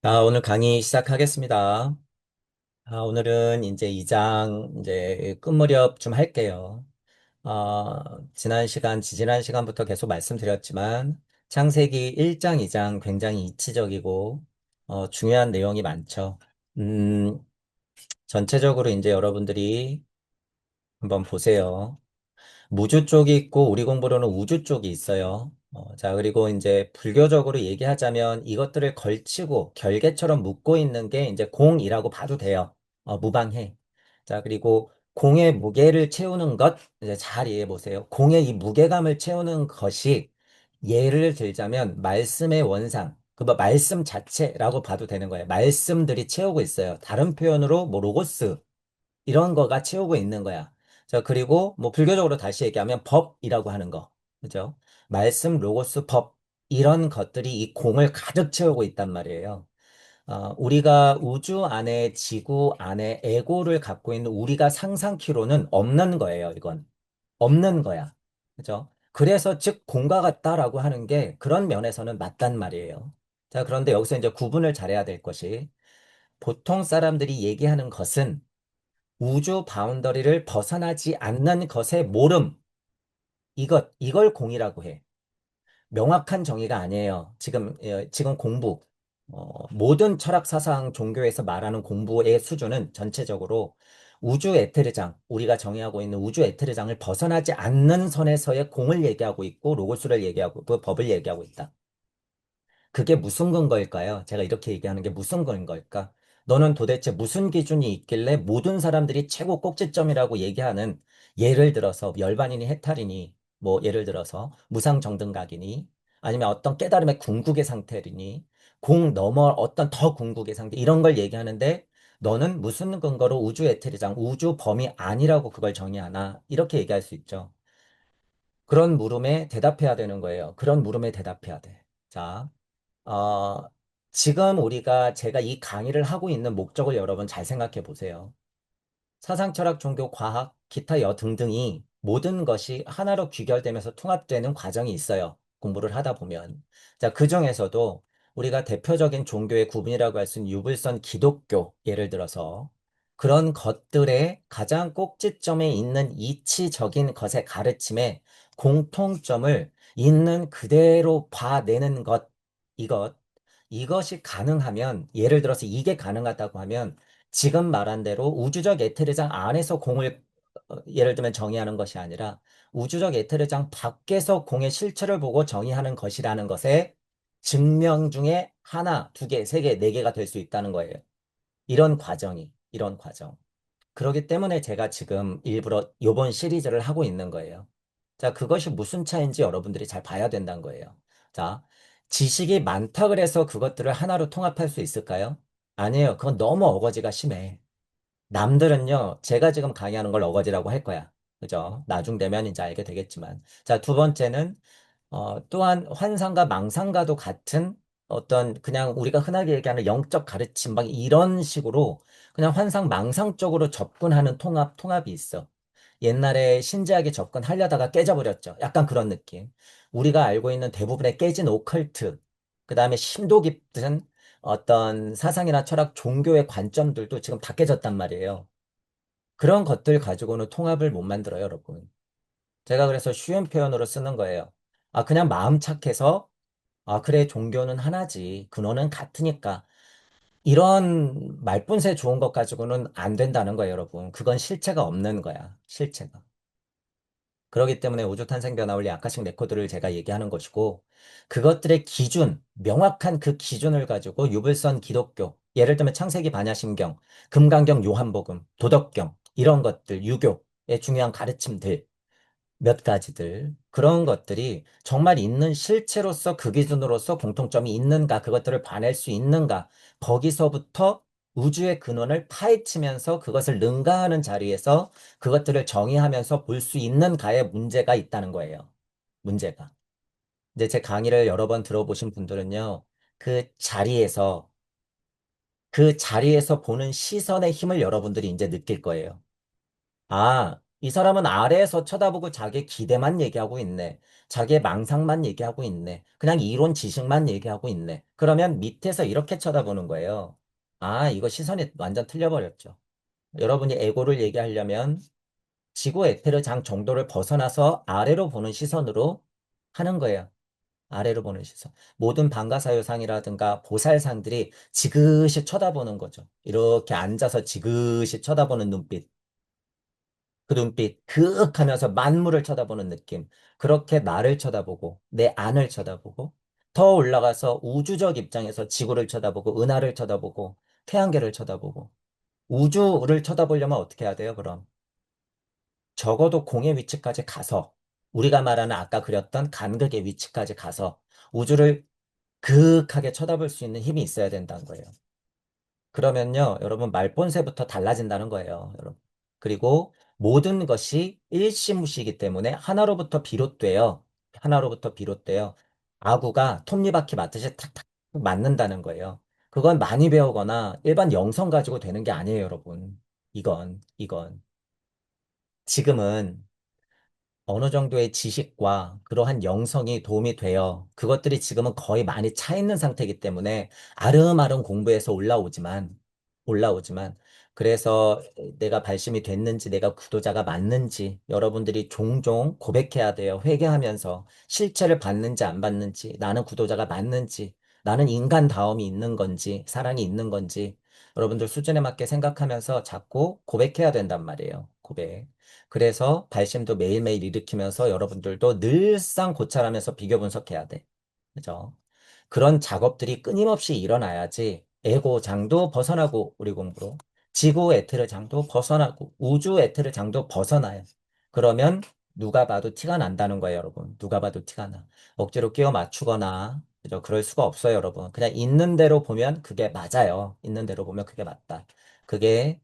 오늘 강의 시작하겠습니다. 오늘은 이제 2장 이제 끝 무렵 좀 할게요. 지난 시간부터 계속 말씀드렸지만 창세기 1장, 2장 굉장히 이치적이고 중요한 내용이 많죠. 음, 전체적으로 이제 여러분들이 한번 보세요. 무주 쪽이 있고 우리 공부로는 우주 쪽이 있어요. 자, 그리고 이제 불교적으로 얘기하자면 이것들을 걸치고 결계처럼 묶고 있는 게 이제 공이라고 봐도 돼요. 무방해. 자, 그리고 공의 무게를 채우는 것, 이제 잘 이해해 보세요. 공의 이 무게감을 채우는 것이 예를 들자면 말씀의 원상, 그 말씀 자체라고 봐도 되는 거예요. 말씀들이 채우고 있어요. 다른 표현으로 뭐 로고스, 이런 거가 채우고 있는 거야. 자, 그리고 뭐 불교적으로 다시 얘기하면 법이라고 하는 거. 그죠? 말씀, 로고스, 법. 이런 것들이 이 공을 가득 채우고 있단 말이에요. 우리가 우주 안에, 지구 안에 에고를 갖고 있는 우리가 상상키로는 없는 거예요, 이건. 없는 거야. 그죠? 그래서 즉 공과 같다라고 하는 게 그런 면에서는 맞단 말이에요. 자, 그런데 여기서 이제 구분을 잘해야 될 것이 보통 사람들이 얘기하는 것은 우주 바운더리를 벗어나지 않는 것의 모름, 이걸 공이라고 해. 명확한 정의가 아니에요. 지금 공부, 모든 철학 사상 종교에서 말하는 공부의 수준은 전체적으로 우주 에테르장, 우리가 정의하고 있는 우주 에테르장을 벗어나지 않는 선에서의 공을 얘기하고 있고, 로고스를 얘기하고, 그 법을 얘기하고 있다. 그게 무슨 근거일까요? 제가 이렇게 얘기하는 게 무슨 근거일까? 너는 도대체 무슨 기준이 있길래 모든 사람들이 최고 꼭지점이라고 얘기하는 예를 들어서 열반이니 해탈이니 뭐 예를 들어서 무상정등각이니 아니면 어떤 깨달음의 궁극의 상태이니 공 너머 어떤 더 궁극의 상태 이런 걸 얘기하는데 너는 무슨 근거로 우주 에테르장 우주 범위 아니라고 그걸 정의하나 이렇게 얘기할 수 있죠. 그런 물음에 대답해야 되는 거예요. 그런 물음에 대답해야 돼. 자. 어, 지금 제가 이 강의를 하고 있는 목적을 여러분 잘 생각해 보세요. 사상, 철학, 종교, 과학, 기타 등등이 모든 것이 하나로 귀결되면서 통합되는 과정이 있어요. 공부를 하다 보면. 자, 그 중에서도 우리가 대표적인 종교의 구분이라고 할 수 있는 유불선 기독교, 예를 들어서 그런 것들의 가장 꼭지점에 있는 이치적인 것의 가르침에 공통점을 있는 그대로 봐내는 이것, 이것이 가능하면, 예를 들어서 이게 가능하다고 하면 지금 말한 대로 우주적 에테르장 안에서 공을 예를 들면 정의하는 것이 아니라 우주적 에테르장 밖에서 공의 실체를 보고 정의하는 것이라는 것의 증명 중에 하나, 두 개, 세 개, 네 개가 될 수 있다는 거예요. 이런 과정. 그렇기 때문에 제가 지금 일부러 요번 시리즈를 하고 있는 거예요. 자, 그것이 무슨 차이인지 여러분들이 잘 봐야 된다는 거예요. 자, 지식이 많다 그래서 그것들을 하나로 통합할 수 있을까요? 아니에요. 그건 너무 어거지가 심해. 남들은요, 제가 지금 강의하는 걸 어거지라고 할 거야. 그죠? 나중 되면 이제 알게 되겠지만. 자, 두 번째는, 또한 환상과 망상과도 같은 어떤 그냥 우리가 흔하게 얘기하는 영적 가르침, 막 이런 식으로 그냥 환상, 망상 쪽으로 접근하는 통합이 있어. 옛날에 신지하게 접근하려다가 깨져버렸죠. 약간 그런 느낌. 우리가 알고 있는 대부분의 깨진 오컬트, 그 다음에 심도 깊은 어떤 사상이나 철학, 종교의 관점들도 지금 다 깨졌단 말이에요. 그런 것들 가지고는 통합을 못 만들어요, 여러분. 제가 그래서 쉬운 표현으로 쓰는 거예요. 그냥 마음 착해서, 그래, 종교는 하나지. 근원은 같으니까. 이런 말뿐새 좋은 것 가지고는 안 된다는 거예요, 여러분. 그건 실체가 없는 거야, 실체가. 그렇기 때문에 우주탄생 변화원리 아카식 레코드를 제가 얘기하는 것이고 그것들의 기준, 명확한 그 기준을 가지고 유불선 기독교, 예를 들면 창세기 반야심경, 금강경 요한복음, 도덕경 이런 것들, 유교의 중요한 가르침들 몇 가지들 그런 것들이 정말 있는 실체로서 그 기준으로서 공통점이 있는가 그것들을 봐낼 수 있는가 거기서부터 우주의 근원을 파헤치면서 그것을 능가하는 자리에서 그것들을 정의하면서 볼 수 있는가의 문제가 있다는 거예요. 문제가. 이제 제 강의를 여러 번 들어보신 분들은요. 그 자리에서 그 자리에서 보는 시선의 힘을 여러분들이 이제 느낄 거예요. 아, 이 사람은 아래에서 쳐다보고 자기 기대만 얘기하고 있네. 자기의 망상만 얘기하고 있네. 그냥 이론 지식만 얘기하고 있네. 그러면 밑에서 이렇게 쳐다보는 거예요. 아, 이거 시선이 완전 틀려버렸죠. 여러분이 에고를 얘기하려면 지구 에테르장 정도를 벗어나서 아래로 보는 시선으로 하는 거예요. 아래로 보는 시선. 모든 방가사유상이라든가 보살상들이 지그시 쳐다보는 거죠. 이렇게 앉아서 지그시 쳐다보는 눈빛. 그 눈빛, 그윽 하면서 만물을 쳐다보는 느낌. 그렇게 나를 쳐다보고, 내 안을 쳐다보고, 더 올라가서 우주적 입장에서 지구를 쳐다보고, 은하를 쳐다보고, 태양계를 쳐다보고, 우주를 쳐다보려면 어떻게 해야 돼요, 그럼? 적어도 공의 위치까지 가서, 우리가 말하는 아까 그렸던 간극의 위치까지 가서, 우주를 그윽하게 쳐다볼 수 있는 힘이 있어야 된다는 거예요. 그러면요, 여러분, 말본새부터 달라진다는 거예요, 여러분. 그리고 모든 것이 일시무시이기 때문에 하나로부터 비롯돼요. 하나로부터 비롯돼요. 아구가 톱니바퀴 맞듯이 탁탁 맞는다는 거예요. 그건 많이 배우거나 일반 영성 가지고 되는 게 아니에요, 여러분. 이건. 지금은 어느 정도의 지식과 그러한 영성이 도움이 되어 그것들이 지금은 거의 많이 차 있는 상태이기 때문에 아름아름 공부해서 올라오지만 그래서 내가 발심이 됐는지 내가 구도자가 맞는지 여러분들이 종종 고백해야 돼요. 회개하면서 실체를 받는지 안 받는지 나는 구도자가 맞는지 나는 인간다움이 있는 건지 사랑이 있는 건지 여러분들 수준에 맞게 생각하면서 자꾸 고백해야 된단 말이에요. 고백. 그래서 발심도 매일매일 일으키면서 여러분들도 늘상 고찰하면서 비교 분석해야 돼. 그죠? 그런 작업들이 끊임없이 일어나야지 에고장도 벗어나고 우리 공부로 지구 에테르장도 벗어나고 우주 에테르장도 벗어나요. 그러면 누가 봐도 티가 난다는 거예요, 여러분. 누가 봐도 티가 나. 억지로 끼워 맞추거나 그죠? 그럴 수가 없어요, 여러분. 그냥 있는 대로 보면 그게 맞아요. 있는 대로 보면 그게 맞다. 그게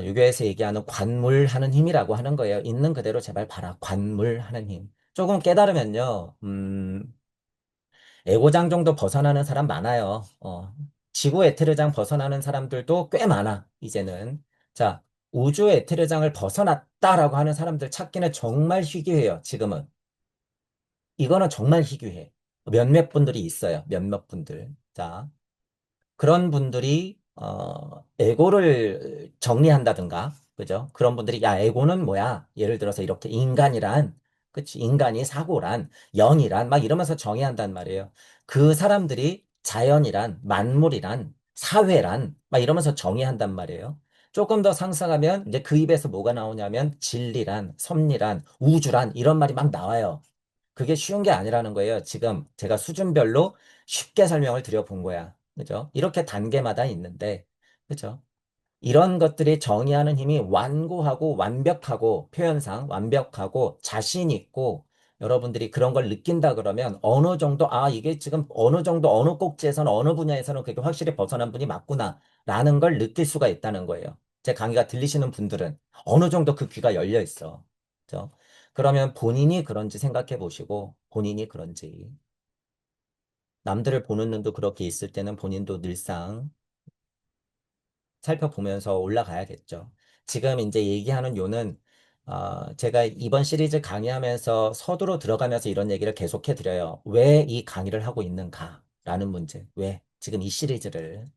유교에서 얘기하는 관물하는 힘이라고 하는 거예요. 있는 그대로 제발 봐라. 관물하는 힘. 조금 깨달으면요, 에고장 정도 벗어나는 사람 많아요. 지구 에테르장 벗어나는 사람들도 꽤 많아, 이제는. 자, 우주 에테르장을 벗어났다라고 하는 사람들 찾기는 정말 희귀해요, 지금은. 이거는 정말 희귀해. 몇몇 분들이 있어요, 몇몇 분들. 자, 그런 분들이 에고를 정리한다든가 그죠? 그런 분들이 야 에고는 뭐야? 예를 들어서 이렇게 인간이란 그치? 인간이 사고란 영이란 막 이러면서 정의한단 말이에요. 그 사람들이 자연이란 만물이란 사회란 막 이러면서 정의한단 말이에요. 조금 더 상상하면 이제 그 입에서 뭐가 나오냐면 진리란 섭리란 우주란 이런 말이 막 나와요. 그게 쉬운 게 아니라는 거예요. 지금 제가 수준별로 쉽게 설명을 드려본 거야. 그죠? 이렇게 단계마다 있는데, 그죠? 이런 것들이 정의하는 힘이 완고하고 완벽하고 표현상 완벽하고 자신 있고 여러분들이 그런 걸 느낀다 그러면 어느 정도 아 이게 지금 어느 정도 어느 꼭지에서는 어느 분야에서는 그게 확실히 벗어난 분이 맞구나 라는 걸 느낄 수가 있다는 거예요. 제 강의가 들리시는 분들은 어느 정도 그 귀가 열려 있어. 그죠? 그러면 본인이 그런지 생각해 보시고 본인이 그런지 남들을 보는 눈도 그렇게 있을 때는 본인도 늘상 살펴보면서 올라가야겠죠. 지금 이제 얘기하는 요는 제가 이번 시리즈 강의하면서 서두로 들어가면서 이런 얘기를 계속해 드려요. 왜 이 강의를 하고 있는가라는 문제. 왜? 지금 이 시리즈를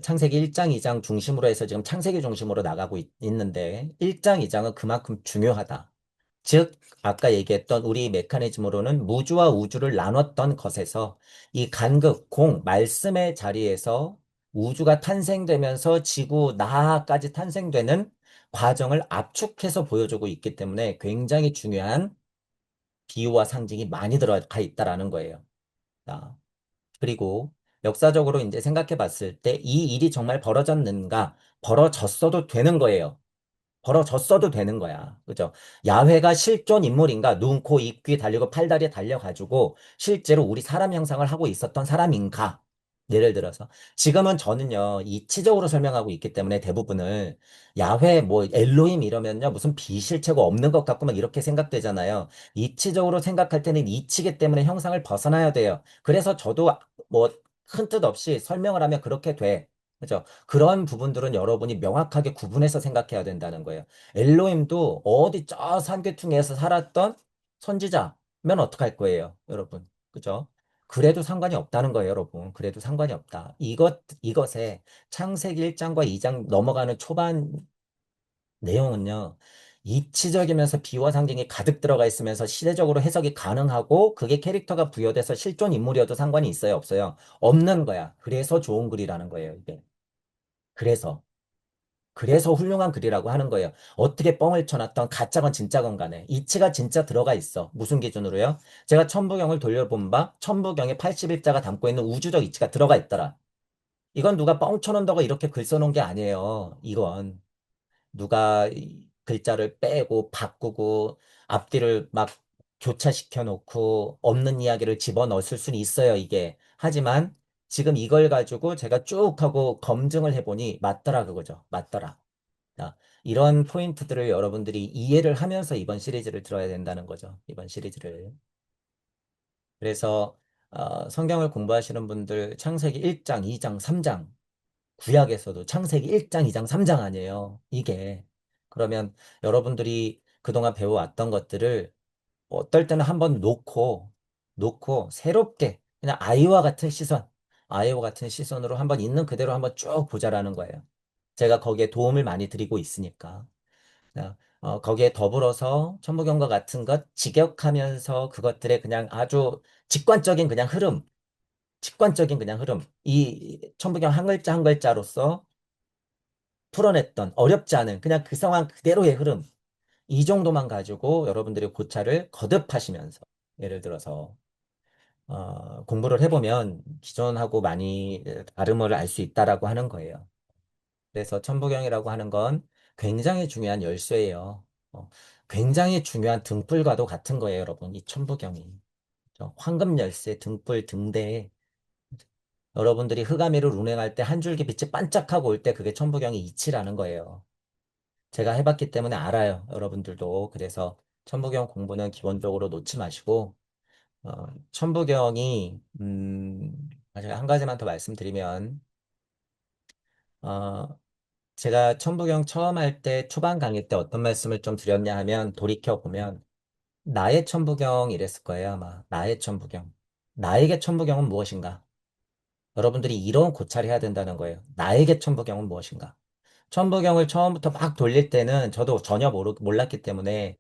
창세기 1장, 2장 중심으로 해서 지금 창세기 중심으로 나가고 있는데 1장, 2장은 그만큼 중요하다. 즉, 아까 얘기했던 우리 메커니즘으로는 무주와 우주를 나눴던 것에서 이 간극, 공, 말씀의 자리에서 우주가 탄생되면서 지구, 나까지 탄생되는 과정을 압축해서 보여주고 있기 때문에 굉장히 중요한 비유와 상징이 많이 들어가 있다라는 거예요. 자, 그리고 역사적으로 이제 생각해 봤을 때 이 일이 정말 벌어졌는가? 벌어졌어도 되는 거예요. 벌어졌어도 되는 거야. 그죠? 야훼가 실존 인물인가? 눈, 코, 입, 귀 달리고 팔다리에 달려가지고 실제로 우리 사람 형상을 하고 있었던 사람인가? 예를 들어서 지금은 저는요 이치적으로 설명하고 있기 때문에 대부분을 야훼 뭐 엘로힘 이러면요 무슨 비실체가 없는 것 같고 막 이렇게 생각되잖아요. 이치적으로 생각할 때는 이치기 때문에 형상을 벗어나야 돼요. 그래서 저도 뭐 큰 뜻 없이 설명을 하면 그렇게 돼. 그죠? 그런 부분들은 여러분이 명확하게 구분해서 생각해야 된다는 거예요. 엘로힘도 어디 저 산괴퉁이에서 살았던 선지자면 어떡할 거예요, 여러분? 그죠? 그래도 상관이 없다는 거예요, 여러분. 그래도 상관이 없다. 이것에 창세기 1장과 2장 넘어가는 초반 내용은요, 이치적이면서 비화 상징이 가득 들어가 있으면서 시대적으로 해석이 가능하고 그게 캐릭터가 부여돼서 실존 인물이어도 상관이 있어요, 없어요? 없는 거야. 그래서 좋은 글이라는 거예요, 이게. 그래서. 그래서 훌륭한 글이라고 하는 거예요. 어떻게 뻥을 쳐놨던 가짜건 진짜건 간에 이치가 진짜 들어가 있어. 무슨 기준으로요? 제가 천부경을 돌려본 바 천부경의 81자가 담고 있는 우주적 이치가 들어가 있더라. 이건 누가 뻥 쳐놓는다고 이렇게 글 써놓은 게 아니에요. 이건 누가 이 글자를 빼고 바꾸고 앞뒤를 막 교차시켜 놓고 없는 이야기를 집어넣을 수는 있어요, 이게. 하지만 지금 이걸 가지고 제가 쭉 하고 검증을 해보니 맞더라 그거죠. 맞더라. 자, 이런 포인트들을 여러분들이 이해를 하면서 이번 시리즈를 들어야 된다는 거죠. 이번 시리즈를. 그래서 성경을 공부하시는 분들 창세기 1장, 2장, 3장 구약에서도 창세기 1장, 2장, 3장 아니에요. 이게. 그러면 여러분들이 그동안 배워왔던 것들을 어떨 때는 한번 놓고 새롭게 그냥 아이와 같은 시선으로 한번 있는 그대로 한번 쭉 보자라는 거예요. 제가 거기에 도움을 많이 드리고 있으니까. 거기에 더불어서 천부경과 같은 것 직역하면서 그것들의 그냥 아주 직관적인 그냥 흐름, 직관적인 그냥 흐름. 이 천부경 한 글자 한 글자로서 풀어냈던 어렵지 않은 그냥 그 상황 그대로의 흐름. 이 정도만 가지고 여러분들이 고찰을 거듭하시면서 예를 들어서 공부를 해보면 기존하고 많이 다름을 알 수 있다라고 하는 거예요. 그래서 천부경이라고 하는 건 굉장히 중요한 열쇠예요. 어, 굉장히 중요한 등불과도 같은 거예요, 여러분. 이 천부경이. 황금 열쇠, 등불, 등대에 여러분들이 흑암이를 운행할 때 한 줄기 빛이 반짝하고 올 때 그게 천부경의 이치라는 거예요. 제가 해봤기 때문에 알아요, 여러분들도. 그래서 천부경 공부는 기본적으로 놓지 마시고, 천부경이, 제가 한 가지만 더 말씀드리면, 어, 제가 천부경 처음 할 때 초반 강의 때 어떤 말씀을 좀 드렸냐 하면 돌이켜보면 나의 천부경 이랬을 거예요, 아마. 나의 천부경. 나에게 천부경은 무엇인가? 여러분들이 이런 고찰을 해야 된다는 거예요. 나에게 천부경은 무엇인가? 천부경을 처음부터 막 돌릴 때는 저도 전혀 몰랐기 때문에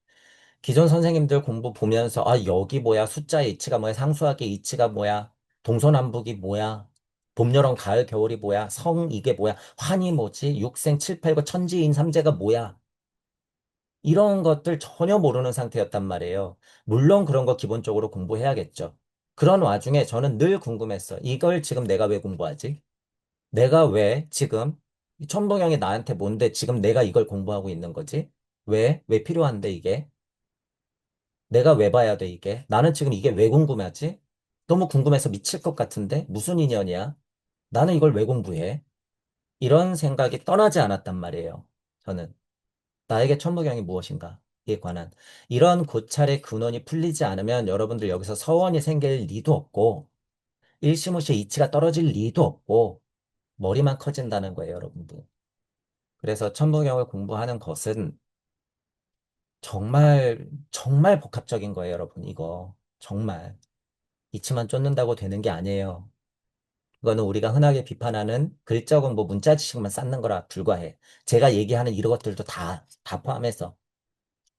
기존 선생님들 공부 보면서 아 여기 뭐야 숫자의 이치가 뭐야 상수학의 이치가 뭐야 동서남북이 뭐야 봄, 여름, 가을, 겨울이 뭐야 성 이게 뭐야 환이 뭐지 육생, 칠팔구, 천지인, 삼재가 뭐야 이런 것들 전혀 모르는 상태였단 말이에요. 물론 그런 거 기본적으로 공부해야겠죠. 그런 와중에 저는 늘 궁금했어. 이걸 지금 내가 왜 공부하지? 내가 왜 지금 이 천봉영이 나한테 뭔데 지금 내가 이걸 공부하고 있는 거지? 왜? 왜 필요한데 이게? 내가 왜 봐야 돼 이게? 나는 지금 이게 왜 궁금하지? 너무 궁금해서 미칠 것 같은데? 무슨 인연이야? 나는 이걸 왜 공부해? 이런 생각이 떠나지 않았단 말이에요. 저는. 나에게 천부경이 무엇인가? 에 관한 이런 고찰의 근원이 풀리지 않으면 여러분들 여기서 서원이 생길 리도 없고 일시무시 이치가 떨어질 리도 없고 머리만 커진다는 거예요, 여러분들. 그래서 천부경을 공부하는 것은 정말 정말 복합적인 거예요, 여러분. 이거 정말 이치만 쫓는다고 되는 게 아니에요. 그거는 우리가 흔하게 비판하는 글자 공부 문자 지식만 쌓는 거라 불과해. 제가 얘기하는 이런 것들도 다 포함해서.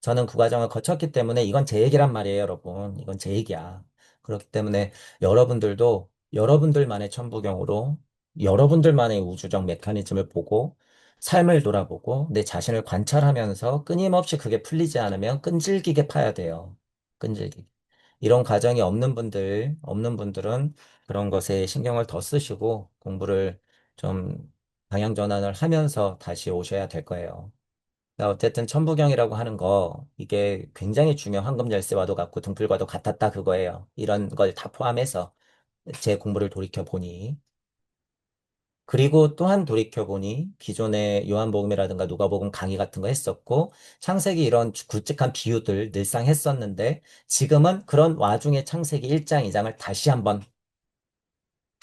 저는 그 과정을 거쳤기 때문에 이건 제 얘기란 말이에요, 여러분. 이건 제 얘기야. 그렇기 때문에 여러분들도 여러분들만의 천부경으로 여러분들만의 우주적 메커니즘을 보고 삶을 돌아보고 내 자신을 관찰하면서 끊임없이 그게 풀리지 않으면 끈질기게 파야 돼요. 끈질기게. 이런 과정이 없는 분들은 그런 것에 신경을 더 쓰시고 공부를 좀 방향 전환을 하면서 다시 오셔야 될 거예요. 어쨌든 천부경이라고 하는 거 이게 굉장히 중요한 황금 열쇠와도 같고 등불과도 같았다 그거예요. 이런 걸 다 포함해서 제 공부를 돌이켜 보니 그리고 또한 돌이켜 보니 기존에 요한복음이라든가 누가복음 강의 같은 거 했었고 창세기 이런 굵직한 비유들 늘상 했었는데 지금은 그런 와중에 창세기 1장, 2장을 다시 한번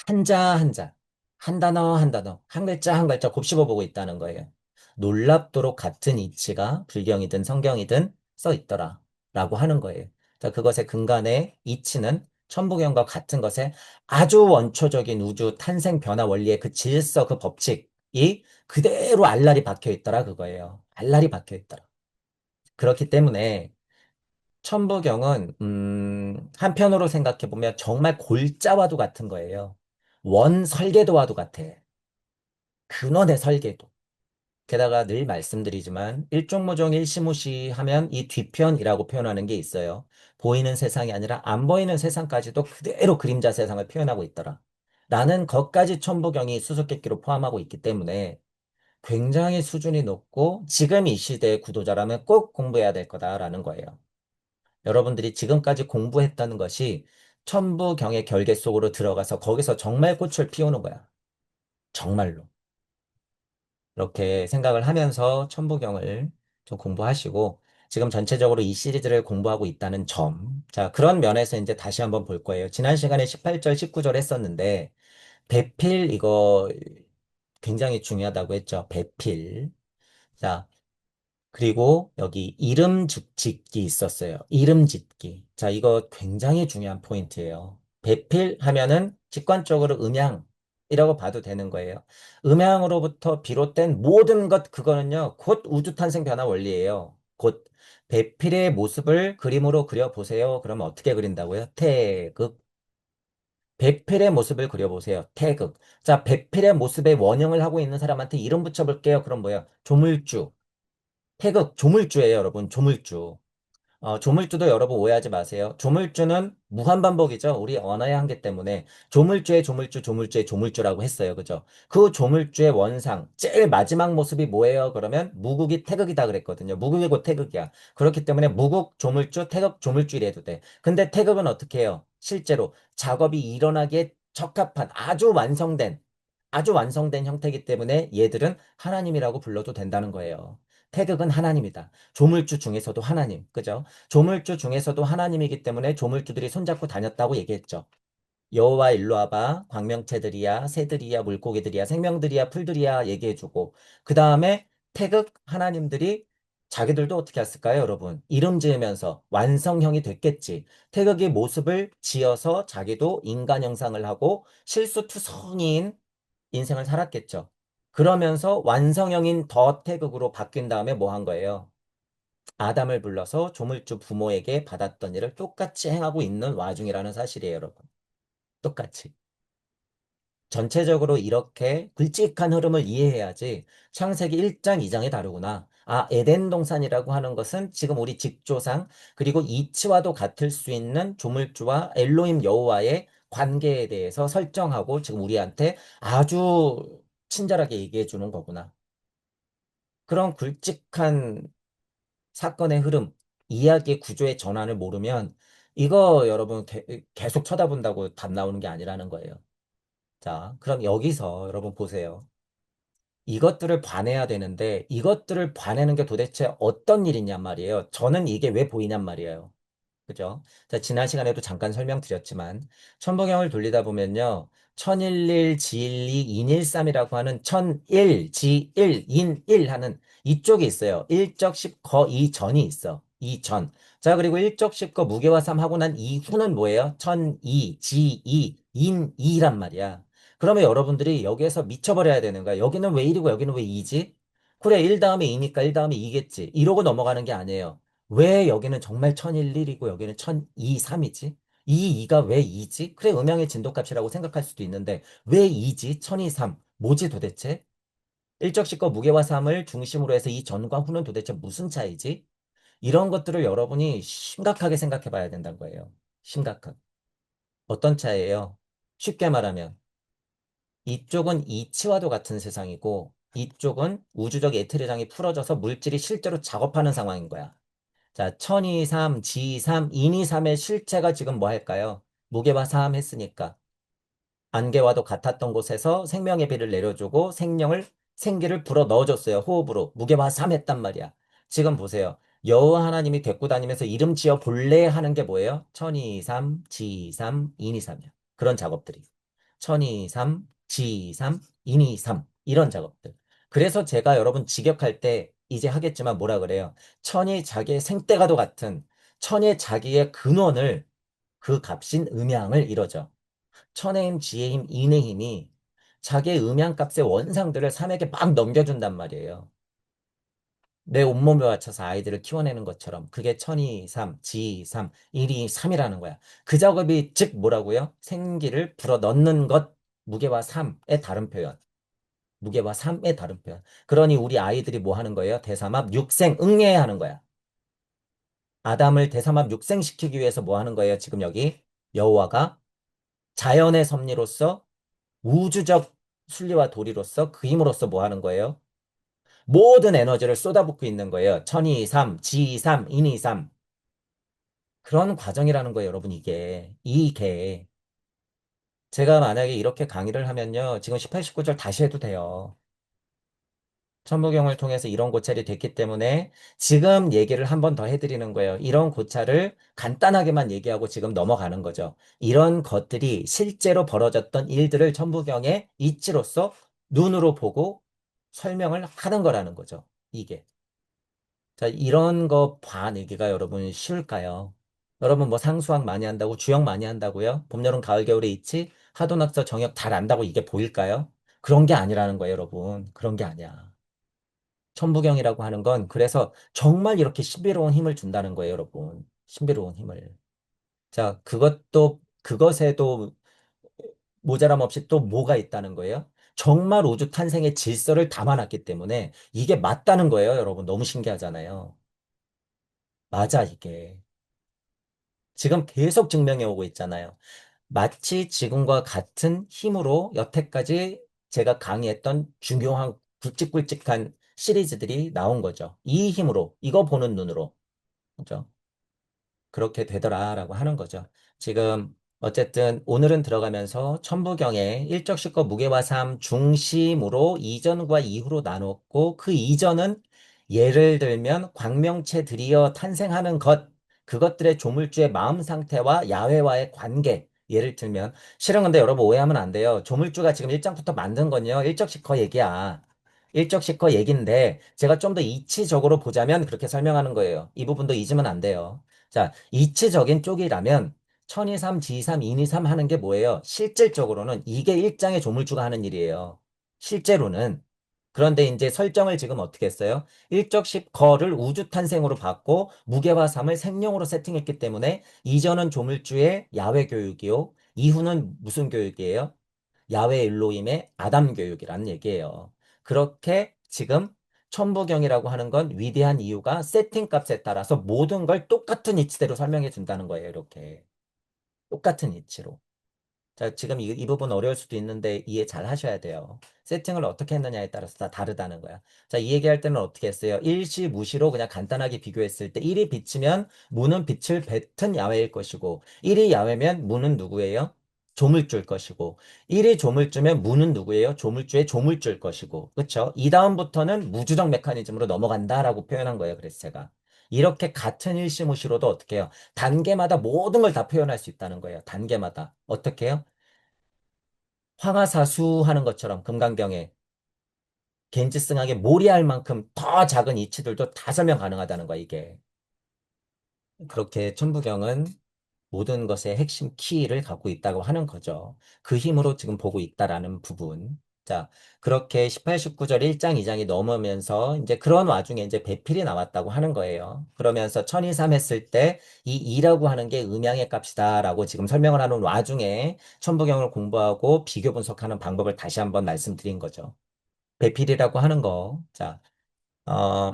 한자 한자 한 단어 한 단어, 한 글자 한 글자 곱씹어 보고 있다는 거예요. 놀랍도록 같은 이치가 불경이든 성경이든 써 있더라. 라고 하는 거예요. 자, 그것의 근간에 이치는 천부경과 같은 것에 아주 원초적인 우주 탄생 변화 원리의 그 질서, 그 법칙이 그대로 알랄이 박혀 있더라. 그거예요. 알랄이 박혀 있더라. 그렇기 때문에 천부경은, 한편으로 생각해 보면 정말 골자와도 같은 거예요. 원 설계도와도 같아. 근원의 설계도. 게다가 늘 말씀드리지만 일종모종 일시무시 하면 이 뒤편이라고 표현하는 게 있어요. 보이는 세상이 아니라 안 보이는 세상까지도 그대로 그림자 세상을 표현하고 있더라. 라는 것까지 천부경이 수수께끼로 포함하고 있기 때문에 굉장히 수준이 높고 지금 이 시대의 구도자라면 꼭 공부해야 될 거다라는 거예요. 여러분들이 지금까지 공부했다는 것이 천부경의 결계 속으로 들어가서 거기서 정말 꽃을 피우는 거야. 정말로. 이렇게 생각을 하면서 천부경을 좀 공부하시고 지금 전체적으로 이 시리즈를 공부하고 있다는 점. 자, 그런 면에서 이제 다시 한번 볼 거예요. 지난 시간에 18절, 19절 했었는데 배필 이거 굉장히 중요하다고 했죠. 배필. 자, 그리고 여기 이름 짓기 있었어요. 이름 짓기. 자, 이거 굉장히 중요한 포인트예요. 배필하면은 직관적으로 음양이라고 봐도 되는 거예요. 음양으로부터 비롯된 모든 것 그거는요. 곧 우주탄생 변화 원리예요. 곧 배필의 모습을 그림으로 그려보세요. 그러면 어떻게 그린다고요? 태극. 배필의 모습을 그려보세요. 태극. 자, 배필의 모습의 원형을 하고 있는 사람한테 이름 붙여볼게요. 그럼 뭐예요? 조물주. 태극 조물주예요, 여러분. 조물주. 조물주도 여러분 오해하지 마세요. 조물주는 무한반복이죠. 우리 언어의 한계 때문에 조물주의 조물주, 조물주의 조물주라고 했어요. 그죠? 그 조물주의 원상, 제일 마지막 모습이 뭐예요? 그러면 무국이 태극이다 그랬거든요. 무국이고 태극이야. 그렇기 때문에 무국, 조물주, 태극, 조물주 이래도 돼. 근데 태극은 어떻게 해요? 실제로 작업이 일어나기에 적합한 아주 완성된 형태이기 때문에 얘들은 하나님이라고 불러도 된다는 거예요. 태극은 하나님이다. 조물주 중에서도 하나님, 그죠? 조물주 중에서도 하나님이기 때문에 조물주들이 손잡고 다녔다고 얘기했죠. 여호와 일로 와봐. 광명체들이야, 새들이야, 물고기들이야, 생명들이야, 풀들이야 얘기해주고 그 다음에 태극 하나님들이 자기들도 어떻게 했을까요, 여러분? 이름 지으면서 완성형이 됐겠지. 태극의 모습을 지어서 자기도 인간 형상을 하고 실수투성이인 인생을 살았겠죠. 그러면서 완성형인 더 태극으로 바뀐 다음에 뭐 한 거예요? 아담을 불러서 조물주 부모에게 받았던 일을 똑같이 행하고 있는 와중이라는 사실이에요, 여러분. 똑같이. 전체적으로 이렇게 굵직한 흐름을 이해해야지 창세기 1장, 2장이 다르구나. 아, 에덴 동산이라고 하는 것은 지금 우리 직조상 그리고 이치와도 같을 수 있는 조물주와 엘로힘 여호와의 관계에 대해서 설정하고 지금 우리한테 아주 친절하게 얘기해 주는 거구나. 그런 굵직한 사건의 흐름, 이야기의 구조의 전환을 모르면 이거 여러분 계속 쳐다본다고 답 나오는 게 아니라는 거예요. 자, 그럼 여기서 여러분 보세요. 이것들을 봐내야 되는데 이것들을 봐내는 게 도대체 어떤 일이냔 말이에요. 저는 이게 왜 보이냔 말이에요. 그죠? 자, 지난 시간에도 잠깐 설명드렸지만 천부경을 돌리다 보면요. 천일일, 지일이, 인일삼이라고 하는 천일, 지일, 인일 하는 이쪽이 있어요. 일적 십거 이전이 있어. 이전. 자, 그리고 일적 십거 무게와 삼 하고 난 이후는 뭐예요? 천이, 지이, 인이란 말이야. 그러면 여러분들이 여기에서 미쳐버려야 되는 거야. 여기는 왜 1이고 여기는 왜 2지? 그래, 1 다음에 2니까 1 다음에 2겠지. 이러고 넘어가는 게 아니에요. 왜 여기는 정말 1011이고 여기는 1023이지? 이 2가 왜 2지? 그래, 음양의 진도값이라고 생각할 수도 있는데 왜 2지? 1023. 뭐지 도대체? 일적식과 무게와 삼을 중심으로 해서 이 전과 후는 도대체 무슨 차이지? 이런 것들을 여러분이 심각하게 생각해 봐야 된다는 거예요. 심각하게. 어떤 차이예요? 쉽게 말하면 이쪽은 이치와도 같은 세상이고 이쪽은 우주적 에테르장이 풀어져서 물질이 실제로 작업하는 상황인 거야. 자, 천이 3, 지 3, 인이 3의 실체가 지금 뭐 할까요? 무게와 사함 했으니까. 안개와도 같았던 곳에서 생명의 비를 내려주고 생기를 불어 넣어줬어요. 호흡으로. 무게와 삼 했단 말이야. 지금 보세요. 여호와 하나님이 데리고 다니면서 이름 지어 볼래 하는 게 뭐예요? 천이 3, 지 3, 인이 3이야. 그런 작업들이. 천이 3, 지 3, 인이 3 이런 작업들. 그래서 제가 여러분 직역할 때 이제 하겠지만 뭐라 그래요? 천이 자기의 생때가도 같은 천이 자기의 근원을 그 값인 음양을 이루죠. 천의 힘, 지의 힘, 인의 힘이 자기의 음양값의 원상들을 3에게 막 넘겨준단 말이에요. 내 온몸에 맞춰서 아이들을 키워내는 것처럼 그게 천이 3, 지 3, 일이 3이라는 거야. 그 작업이 즉 뭐라고요? 생기를 불어넣는 것, 무게와 3의 다른 표현. 무게와 3의 다른 표현. 그러니 우리 아이들이 뭐 하는 거예요? 대삼합 육생 응애해야 하는 거야. 아담을 대삼합 육생시키기 위해서 뭐 하는 거예요? 지금 여기 여호와가 자연의 섭리로서 우주적 순리와 도리로서 그 힘으로써 뭐 하는 거예요? 모든 에너지를 쏟아붓고 있는 거예요. 천이 3, 지 3, 인이 3. 그런 과정이라는 거예요, 여러분, 이게. 제가 만약에 이렇게 강의를 하면요. 지금 18, 19절 다시 해도 돼요. 천부경을 통해서 이런 고찰이 됐기 때문에 지금 얘기를 한 번 더 해드리는 거예요. 이런 고찰을 간단하게만 얘기하고 지금 넘어가는 거죠. 이런 것들이 실제로 벌어졌던 일들을 천부경의 이치로서 눈으로 보고 설명을 하는 거라는 거죠. 이게. 자, 이런 거 봐내기가 여러분 쉬울까요? 여러분 뭐 상수학 많이 한다고 주역 많이 한다고요? 봄, 여름, 가을, 겨울의 이치, 하도낙서, 정역 다 안다고 이게 보일까요? 그런 게 아니라는 거예요, 여러분. 그런 게 아니야. 천부경이라고 하는 건 그래서 정말 이렇게 신비로운 힘을 준다는 거예요, 여러분. 신비로운 힘을. 자, 그것에도 모자람 없이 또 뭐가 있다는 거예요? 정말 우주 탄생의 질서를 담아놨기 때문에 이게 맞다는 거예요, 여러분. 너무 신기하잖아요. 맞아, 이게. 지금 계속 증명해 오고 있잖아요. 마치 지금과 같은 힘으로 여태까지 제가 강의했던 중요한 굵직굵직한 시리즈들이 나온 거죠. 이 힘으로, 이거 보는 눈으로. 그죠? 그렇게 되더라라고 하는 거죠. 지금 어쨌든 오늘은 들어가면서 천부경의 일적시과 무게와 삶 중심으로 이전과 이후로 나눴고 그 이전은 예를 들면 광명체들이여 탄생하는 것 그것들의 조물주의 마음 상태와 야훼와의 관계 예를 들면 실은 근데 여러분 오해하면 안 돼요. 조물주가 지금 1장부터 만든 건요. 일적시커 얘기야. 일적시커 얘기인데 제가 좀 더 이치적으로 보자면 그렇게 설명하는 거예요. 이 부분도 잊으면 안 돼요. 자, 이치적인 쪽이라면 천이삼, 지삼, 인이삼 하는 게 뭐예요? 실질적으로는 이게 일장의 조물주가 하는 일이에요. 실제로는. 그런데 이제 설정을 지금 어떻게 했어요? 일적십 거를 우주 탄생으로 받고 무게와 삼을 생명으로 세팅했기 때문에 이전은 조물주의 야외 교육이요. 이후는 무슨 교육이에요? 야외 일로임의 아담 교육이라는 얘기예요. 그렇게 지금 천부경이라고 하는 건 위대한 이유가 세팅 값에 따라서 모든 걸 똑같은 이치대로 설명해 준다는 거예요. 이렇게. 똑같은 이치로. 자, 지금 이 부분 어려울 수도 있는데 이해 잘 하셔야 돼요. 세팅을 어떻게 했느냐에 따라서 다 다르다는 거야. 자, 이 얘기할 때는 어떻게 했어요? 일시, 무시로 그냥 간단하게 비교했을 때 1이 비치면 무는 빛을 뱉은 야외일 것이고 1이 야외면 무는 누구예요? 조물주일 것이고 1이 조물주면 무는 누구예요? 조물주의 조물주일 것이고 그쵸? 이 다음부터는 무주적 메커니즘으로 넘어간다라고 표현한 거예요. 그래서 제가. 이렇게 같은 일시무시로도 어떻게 해요? 단계마다 모든 걸 다 표현할 수 있다는 거예요. 단계마다. 어떻게 해요? 황하사수 하는 것처럼 금강경에 겐지스강에 몰이할 만큼 더 작은 이치들도 다 설명 가능하다는 거야, 이게. 그렇게 천부경은 모든 것의 핵심 키를 갖고 있다고 하는 거죠. 그 힘으로 지금 보고 있다라는 부분. 자, 그렇게 18, 19절 1장, 2장이 넘으면서 이제 그런 와중에 이제 배필이 나왔다고 하는 거예요. 그러면서 천이삼 했을 때 이 2라고 하는 게 음양의 값이다라고 지금 설명을 하는 와중에 천부경을 공부하고 비교 분석하는 방법을 다시 한번 말씀드린 거죠. 배필이라고 하는 거. 자, 어,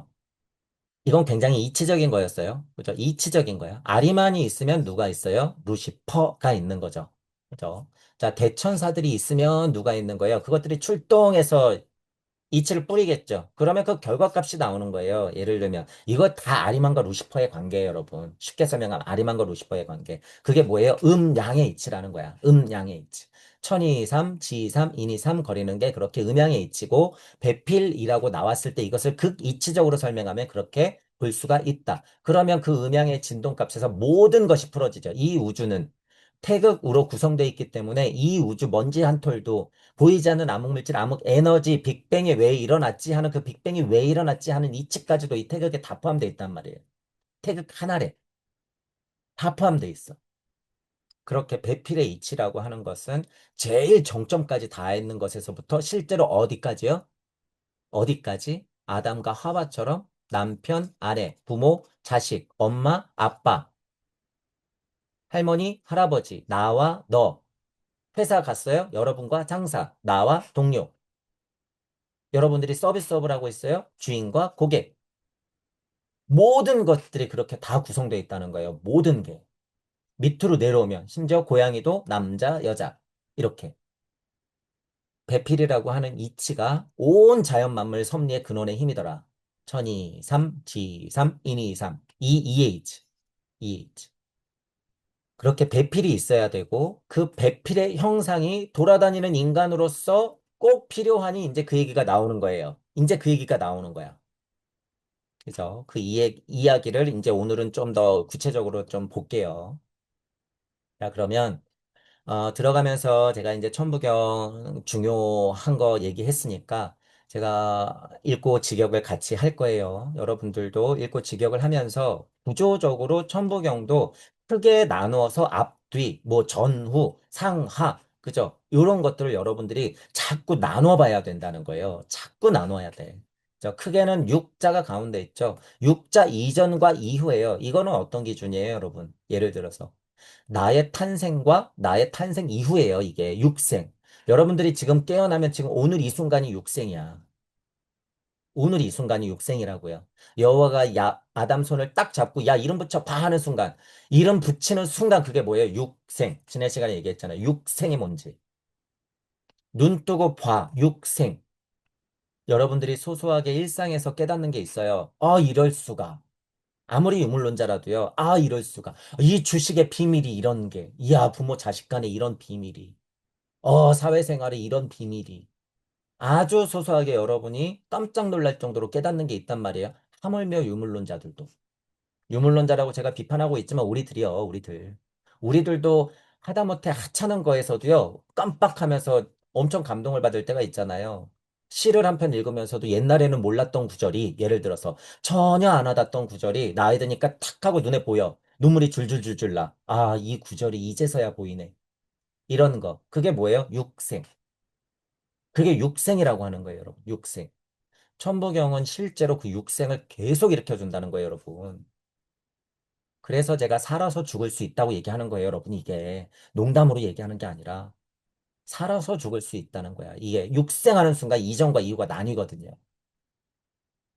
이건 굉장히 이치적인 거였어요. 그죠? 이치적인 거야. 아리만이 있으면 누가 있어요? 루시퍼가 있는 거죠. 그죠? 자, 대천사들이 있으면 누가 있는 거예요? 그것들이 출동해서 이치를 뿌리겠죠. 그러면 그 결과값이 나오는 거예요. 예를 들면 이거 다 아리만과 루시퍼의 관계예요, 여러분. 쉽게 설명하면 아리만과 루시퍼의 관계. 그게 뭐예요? 음양의 이치라는 거야. 음양의 이치. 천이 3, 지 3, 인이 3 거리는 게 그렇게 음양의 이치고 배필이라고 나왔을 때 이것을 극이치적으로 설명하면 그렇게 볼 수가 있다. 그러면 그 음양의 진동값에서 모든 것이 풀어지죠. 이 우주는 태극으로 구성되어 있기 때문에 이 우주 먼지 한 톨도 보이지 않는 암흑물질, 암흑 에너지, 빅뱅이 왜 일어났지 하는 그 빅뱅이 왜 일어났지 하는 이치까지도 이 태극에 다 포함되어 있단 말이에요. 태극 하나래. 다 포함되어 있어. 그렇게 배필의 이치라고 하는 것은 제일 정점까지 닿아 있는 것에서부터 실제로 어디까지요? 어디까지? 아담과 하와처럼 남편, 아내, 부모, 자식, 엄마, 아빠, 할머니, 할아버지, 나와 너. 회사 갔어요? 여러분과 상사, 나와 동료. 여러분들이 서비스업을 하고 있어요? 주인과 고객. 모든 것들이 그렇게 다 구성되어 있다는 거예요. 모든 게. 밑으로 내려오면 심지어 고양이도 남자, 여자. 이렇게. 배필이라고 하는 이치가 온 자연 만물 섭리의 근원의 힘이더라. 천이, 삼, 지, 삼, 인이, 삼. 이, EH. EH. 그렇게 배필이 있어야 되고 그 배필의 형상이 돌아다니는 인간으로서 꼭 필요하니 이제 그 얘기가 나오는 거예요. 이제 그 얘기가 나오는 거야. 그래서 그 이야기를 이제 오늘은 좀 더 구체적으로 좀 볼게요. 자, 그러면 들어가면서 제가 이제 천부경 중요한 거 얘기했으니까 제가 읽고 직역을 같이 할 거예요. 여러분들도 읽고 직역을 하면서 구조적으로 천부경도 크게 나누어서 앞, 뒤, 뭐 전후, 상하, 그죠? 이런 것들을 여러분들이 자꾸 나눠 봐야 된다는 거예요. 자꾸 나눠야 돼. 크게는 육자가 가운데 있죠. 육자 이전과 이후예요. 이거는 어떤 기준이에요, 여러분? 예를 들어서. 나의 탄생과 나의 탄생 이후예요, 이게. 육생. 여러분들이 지금 깨어나면 지금 오늘 이 순간이 육생이야. 오늘 이 순간이 육생이라고요. 여호와가 아담 손을 딱 잡고 야, 이름 붙여 봐 하는 순간. 이름 붙이는 순간 그게 뭐예요? 육생. 지난 시간에 얘기했잖아요. 육생이 뭔지. 눈 뜨고 봐. 육생. 여러분들이 소소하게 일상에서 깨닫는 게 있어요. 이럴 수가. 아무리 유물론자라도요. 이럴 수가. 이 주식의 비밀이 이런 게. 이야, 부모 자식 간에 이런 비밀이. 사회생활에 이런 비밀이 아주 소소하게 여러분이 깜짝 놀랄 정도로 깨닫는 게 있단 말이에요. 하물며 유물론자들도. 유물론자라고 제가 비판하고 있지만 우리들이요, 우리들. 우리들도 하다못해 하찮은 거에서도요, 깜빡하면서 엄청 감동을 받을 때가 있잖아요. 시를 한 편 읽으면서도 옛날에는 몰랐던 구절이, 예를 들어서 전혀 안 와닿던 구절이 나이 드니까 탁 하고 눈에 보여. 눈물이 줄줄줄줄 나. 이 구절이 이제서야 보이네. 이런 거. 그게 뭐예요? 육생. 그게 육생이라고 하는 거예요, 여러분. 육생. 천부경은 실제로 그 육생을 계속 일으켜준다는 거예요, 여러분. 그래서 제가 살아서 죽을 수 있다고 얘기하는 거예요, 여러분. 이게 농담으로 얘기하는 게 아니라 살아서 죽을 수 있다는 거야. 이게 육생하는 순간 이전과 이후가 나뉘거든요.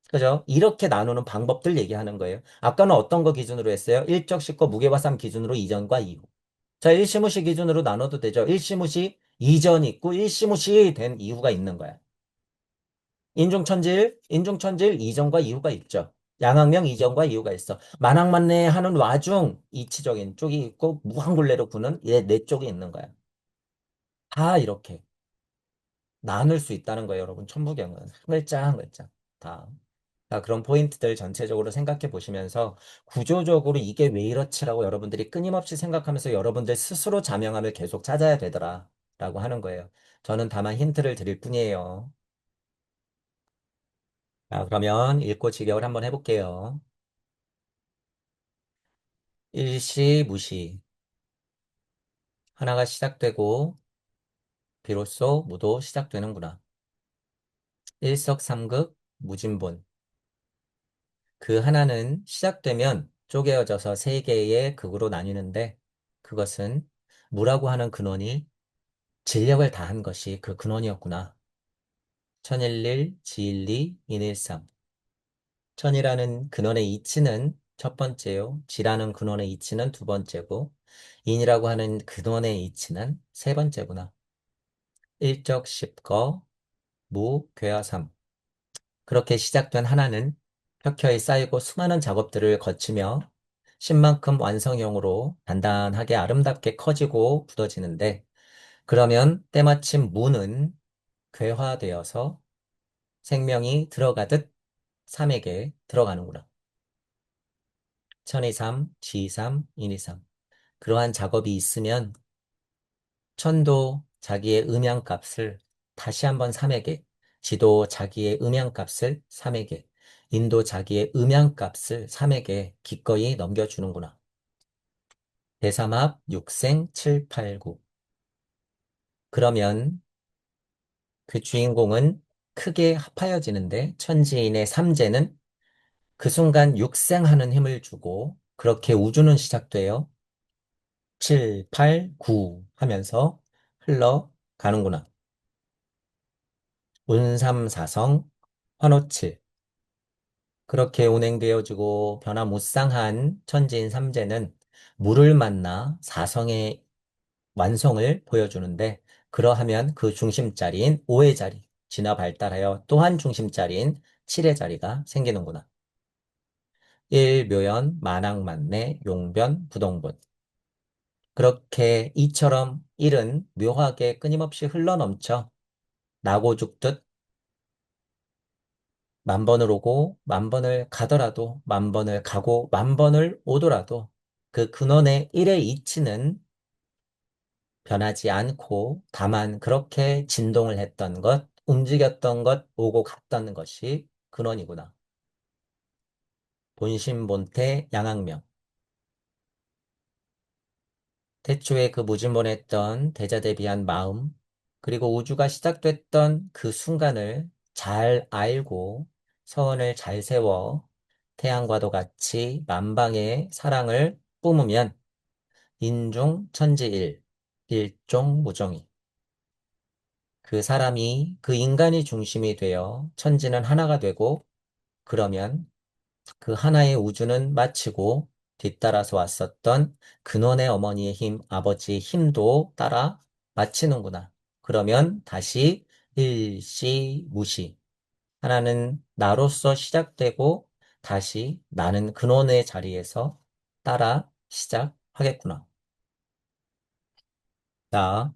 그죠? 이렇게 나누는 방법들 얘기하는 거예요. 아까는 어떤 거 기준으로 했어요? 일적, 식과, 무게와 삼 기준으로 이전과 이후. 자, 일시무시 기준으로 나눠도 되죠. 일시무시 이전이 있고 일시무시 된 이후가 있는 거야. 인중천지일 이전과 이후가 있죠. 양악명 이전과 이후가 있어. 만악만내 하는 와중 이치적인 쪽이 있고 무한굴레로 구는 내 쪽이 있는 거야. 다 이렇게 나눌 수 있다는 거예요, 여러분. 천부경은 한 글자 한 글자 다. 자, 그런 포인트들 전체적으로 생각해 보시면서 구조적으로 이게 왜 이렇지라고 여러분들이 끊임없이 생각하면서 여러분들 스스로 자명함을 계속 찾아야 되더라라고 하는 거예요. 저는 다만 힌트를 드릴 뿐이에요. 자, 그러면 읽고 직역을 한번 해볼게요. 일시, 무시. 하나가 시작되고 비로소 무도 시작되는구나. 일석삼극, 무진본. 그 하나는 시작되면 쪼개어져서 세 개의 극으로 나뉘는데 그것은 무라고 하는 근원이 진력을 다한 것이 그 근원이었구나. 천일일, 지일리, 인일삼. 천이라는 근원의 이치는 첫 번째요. 지라는 근원의 이치는 두 번째고 인이라고 하는 근원의 이치는 세 번째구나. 일적 십거, 무, 괴화삼. 그렇게 시작된 하나는 켜켜이 쌓이고 수많은 작업들을 거치며 신만큼 완성형으로 단단하게 아름답게 커지고 굳어지는데 그러면 때마침 무는 괴화되어서 생명이 들어가듯 삼에게 들어가는구나. 천이삼, 지삼, 인이삼. 그러한 작업이 있으면 천도 자기의 음향값을 다시 한번 3에게, 지도 자기의 음향값을 3에게, 인도 자기의 음향값을 3에게 기꺼이 넘겨주는구나. 대삼합 6생 7, 8, 9. 그러면 그 주인공은 크게 합하여지는데 천지인의 삼재는 그 순간 육생하는 힘을 주고 그렇게 우주는 시작돼요. 7, 8, 9 하면서 흘러가는구나. 운삼사성 환호칠. 그렇게 운행되어지고 변화무쌍한 천지인 삼재는 물을 만나 사성의 완성을 보여주는데 그러하면 그 중심자리인 5의 자리, 진화 발달하여 또한 중심자리인 7의 자리가 생기는구나. 일묘연, 만왕만내, 용변, 부동분. 그렇게 이처럼 일은 묘하게 끊임없이 흘러넘쳐 나고 죽듯 만 번을 오고 만 번을 가더라도 만 번을 가고 만 번을 오더라도 그 근원의 일의 이치는 변하지 않고 다만 그렇게 진동을 했던 것, 움직였던 것, 오고 갔던 것이 근원이구나. 본심본태 양악명. 태초에 그 무진본했던 대자대비한 마음, 그리고 우주가 시작됐던 그 순간을 잘 알고 서원을 잘 세워 태양과도 같이 만방의 사랑을 뿜으면 인중천지일, 일종무종이. 그 사람이, 그 인간이 중심이 되어 천지는 하나가 되고 그러면 그 하나의 우주는 마치고 뒤따라서 왔었던 근원의 어머니의 힘, 아버지의 힘도 따라 마치는구나. 그러면 다시 일시무시. 하나는 나로서 시작되고 다시 나는 근원의 자리에서 따라 시작하겠구나. 자,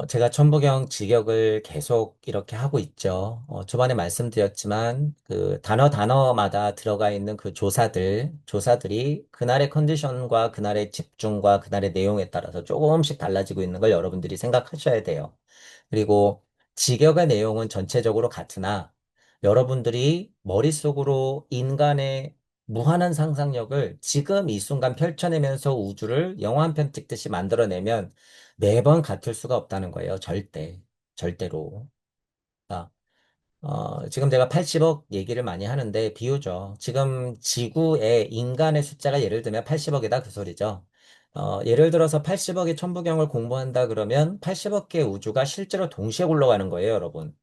제가 천부경 직역을 계속 이렇게 하고 있죠. 초반에 말씀드렸지만, 그 단어마다 들어가 있는 그 조사들이 그날의 컨디션과 그날의 집중과 그날의 내용에 따라서 조금씩 달라지고 있는 걸 여러분들이 생각하셔야 돼요. 그리고 직역의 내용은 전체적으로 같으나, 여러분들이 머릿속으로 인간의 무한한 상상력을 지금 이 순간 펼쳐내면서 우주를 영화 한 편 찍듯이 만들어내면 매번 같을 수가 없다는 거예요. 절대로. 아, 지금 제가 80억 얘기를 많이 하는데 비유죠. 지금 지구의 인간의 숫자가 예를 들면 80억이다 그 소리죠. 예를 들어서 80억의 천부경을 공부한다 그러면 80억 개의 우주가 실제로 동시에 굴러가는 거예요, 여러분.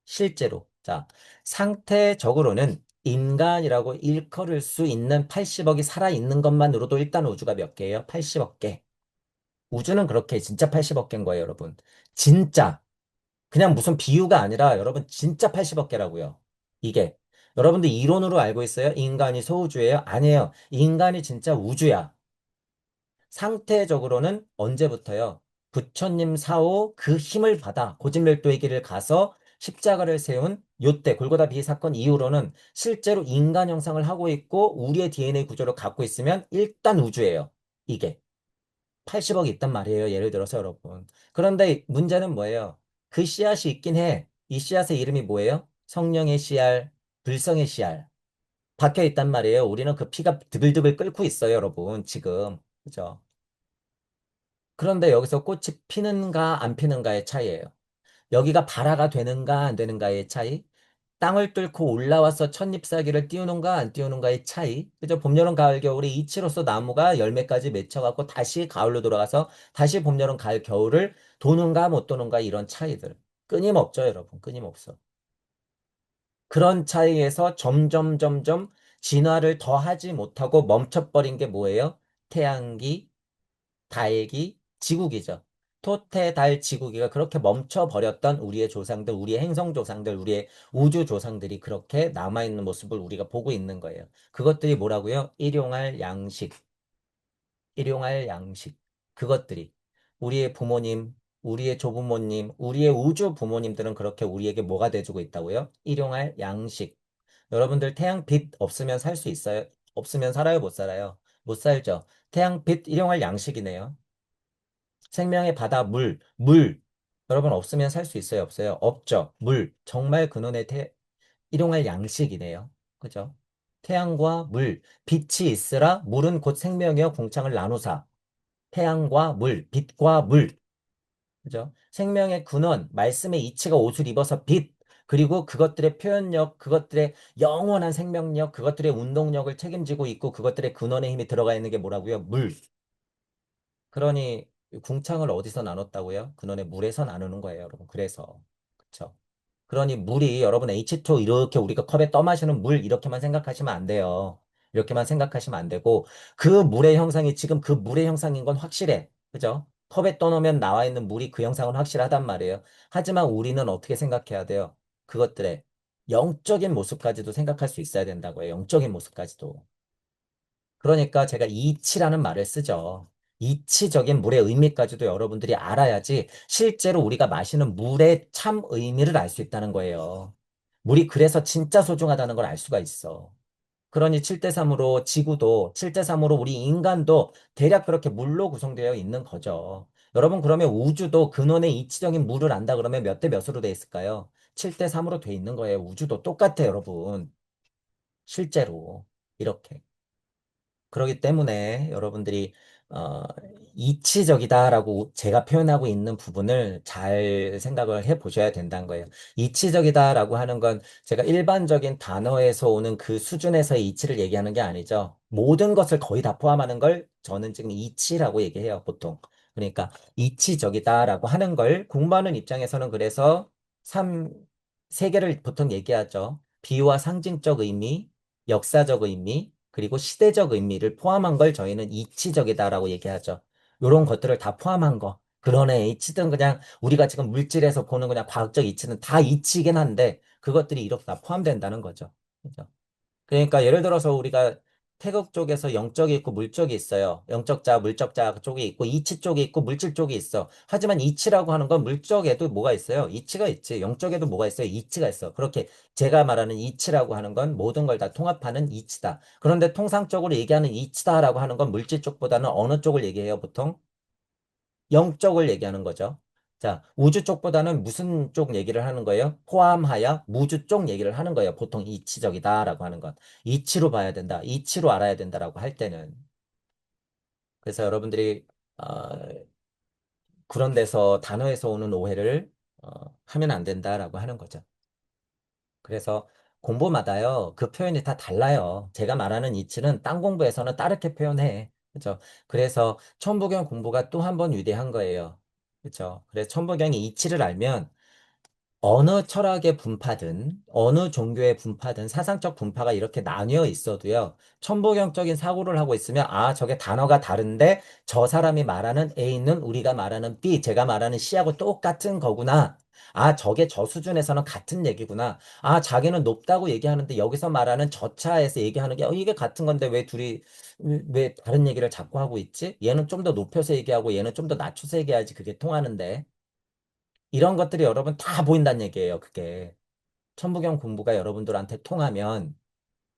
실제로. 자, 상태적으로는 인간이라고 일컬을 수 있는 80억이 살아있는 것만으로도 일단 우주가 몇 개예요? 80억 개. 우주는 그렇게 진짜 80억 개인 거예요, 여러분. 진짜. 그냥 무슨 비유가 아니라 여러분 진짜 80억 개라고요. 이게. 여러분들 이론으로 알고 있어요? 인간이 소우주예요? 아니에요. 인간이 진짜 우주야. 상태적으로는 언제부터요? 부처님 사후 그 힘을 받아 고진멸도의 길을 가서 십자가를 세운 요때 골고다 비의 사건 이후로는 실제로 인간 형상을 하고 있고 우리의 DNA 구조를 갖고 있으면 일단 우주예요. 이게. 80억이 있단 말이에요. 예를 들어서 여러분. 그런데 문제는 뭐예요? 그 씨앗이 있긴 해. 이 씨앗의 이름이 뭐예요? 성령의 씨알, 불성의 씨알. 박혀 있단 말이에요. 우리는 그 피가 드글드글 끓고 있어요, 여러분. 지금. 그죠? 그런데 여기서 꽃이 피는가 안 피는가의 차이예요. 여기가 발화가 되는가 안 되는가의 차이. 땅을 뚫고 올라와서 찻잎사귀를 띄우는가 안 띄우는가의 차이. 그죠? 봄, 여름, 가을, 겨울에 이치로서 나무가 열매까지 맺혀갖고 다시 가을로 돌아가서 다시 봄, 여름, 가을, 겨울을 도는가 못 도는가 이런 차이들. 끊임없죠, 여러분. 끊임없어. 그런 차이에서 점점 진화를 더 하지 못하고 멈춰버린 게 뭐예요? 태양기, 달기, 지구기죠. 토태, 달, 지구기가 그렇게 멈춰버렸던 우리의 조상들, 우리의 행성 조상들, 우리의 우주 조상들이 그렇게 남아있는 모습을 우리가 보고 있는 거예요. 그것들이 뭐라고요? 일용할 양식. 그것들이. 우리의 부모님, 우리의 조부모님, 우리의 우주 부모님들은 그렇게 우리에게 뭐가 돼주고 있다고요? 일용할 양식. 여러분들 태양빛 없으면 살 수 있어요? 없으면 살아요, 못 살아요? 못 살죠. 태양, 빛, 일용할 양식이네요. 생명의 바다, 물. 여러분 없으면 살 수 있어요, 없어요? 없죠. 물. 정말 근원의 일용할 양식이네요. 그죠? 태양과 물, 빛이 있으라 물은 곧 생명이여 궁창을 나누사. 태양과 물, 빛과 물. 그죠? 생명의 근원, 말씀의 이치가 옷을 입어서 빛, 그리고 그것들의 표현력, 그것들의 영원한 생명력, 그것들의 운동력을 책임지고 있고 그것들의 근원의 힘이 들어가 있는 게 뭐라고요? 물. 그러니 궁창을 어디서 나눴다고요? 근원의 물에서 나누는 거예요, 여러분. 그래서. 그쵸? 그러니 물이 여러분 H2O 이렇게 우리가 컵에 떠 마시는 물 이렇게만 생각하시면 안 돼요. 이렇게만 생각하시면 안 되고 그 물의 형상이 지금 그 물의 형상인 건 확실해. 그죠? 컵에 떠놓으면 나와 있는 물이 그 형상은 확실하단 말이에요. 하지만 우리는 어떻게 생각해야 돼요? 그것들의 영적인 모습까지도 생각할 수 있어야 된다고요. 영적인 모습까지도. 그러니까 제가 이치라는 말을 쓰죠. 이치적인 물의 의미까지도 여러분들이 알아야지 실제로 우리가 마시는 물의 참 의미를 알 수 있다는 거예요. 물이 그래서 진짜 소중하다는 걸 알 수가 있어. 그러니 7대3으로 지구도 7대3으로 우리 인간도 대략 그렇게 물로 구성되어 있는 거죠. 여러분 그러면 우주도 근원의 이치적인 물을 안다 그러면 몇 대 몇으로 돼 있을까요? 7대3으로 돼 있는 거예요. 우주도 똑같아요, 여러분. 실제로. 이렇게. 그렇기 때문에 여러분들이 어, 이치적이다라고 제가 표현하고 있는 부분을 잘 생각을 해 보셔야 된다는 거예요. 이치적이다라고 하는 건 제가 일반적인 단어에서 오는 그 수준에서의 이치를 얘기하는 게 아니죠. 모든 것을 거의 다 포함하는 걸 저는 지금 이치라고 얘기해요, 보통. 그러니까 이치적이다라고 하는 걸 공부하는 입장에서는 그래서 세 개를 보통 얘기하죠. 비유와 상징적 의미, 역사적 의미, 그리고 시대적 의미를 포함한 걸 저희는 이치적이다라고 얘기하죠. 이런 것들을 다 포함한 거. 그러네. 이치든 그냥 우리가 지금 물질에서 보는 그냥 과학적 이치는 다 이치이긴 한데 그것들이 이렇게 다 포함된다는 거죠. 그죠? 그러니까 예를 들어서 우리가 태극 쪽에서 영적이 있고 물적이 있어요. 영적자, 물적자 쪽이 있고 이치 쪽이 있고 물질 쪽이 있어. 하지만 이치라고 하는 건 물적에도 뭐가 있어요? 이치가 있지. 영적에도 뭐가 있어요? 이치가 있어. 그렇게 제가 말하는 이치라고 하는 건 모든 걸 다 통합하는 이치다. 그런데 통상적으로 얘기하는 이치다라고 하는 건 물질 쪽보다는 어느 쪽을 얘기해요, 보통? 영적을 얘기하는 거죠. 자, 우주 쪽보다는 무슨 쪽 얘기를 하는 거예요? 포함하여 무주 쪽 얘기를 하는 거예요. 보통 이치적이다라고 하는 건. 이치로 봐야 된다. 이치로 알아야 된다라고 할 때는. 그래서 여러분들이 어, 그런 데서 단어에서 오는 오해를 하면 안 된다라고 하는 거죠. 그래서 공부마다요, 그 표현이 다 달라요. 제가 말하는 이치는 딴 공부에서는 다르게 표현해. 그죠? 그래서 천부경 공부가 또 한 번 위대한 거예요. 그죠? 그래서 천부경이 이치를 알면 어느 철학의 분파든 어느 종교의 분파든 사상적 분파가 이렇게 나뉘어 있어도요. 천부경적인 사고를 하고 있으면 아, 저게 단어가 다른데 저 사람이 말하는 A는 우리가 말하는 B, 제가 말하는 C하고 똑같은 거구나. 아, 저게 저 수준에서는 같은 얘기구나. 아, 자기는 높다고 얘기하는데 여기서 말하는 저 차에서 얘기하는 게 이게 같은 건데 왜 둘이 왜 다른 얘기를 자꾸 하고 있지? 얘는 좀 더 높여서 얘기하고 얘는 좀 더 낮춰서 얘기해야지 그게 통하는데. 이런 것들이 여러분 다 보인다는 얘기예요, 그게. 천부경 공부가 여러분들한테 통하면,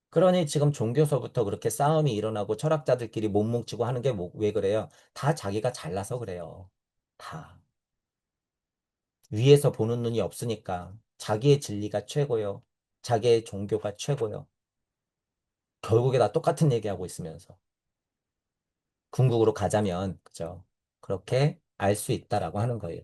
그러니 지금 종교서부터 그렇게 싸움이 일어나고 철학자들끼리 못 뭉치고 하는 게 왜 그래요? 다 자기가 잘나서 그래요. 다. 위에서 보는 눈이 없으니까. 자기의 진리가 최고요. 자기의 종교가 최고요. 결국에 다 똑같은 얘기하고 있으면서. 궁극으로 가자면, 그죠? 그렇게 알 수 있다라고 하는 거예요.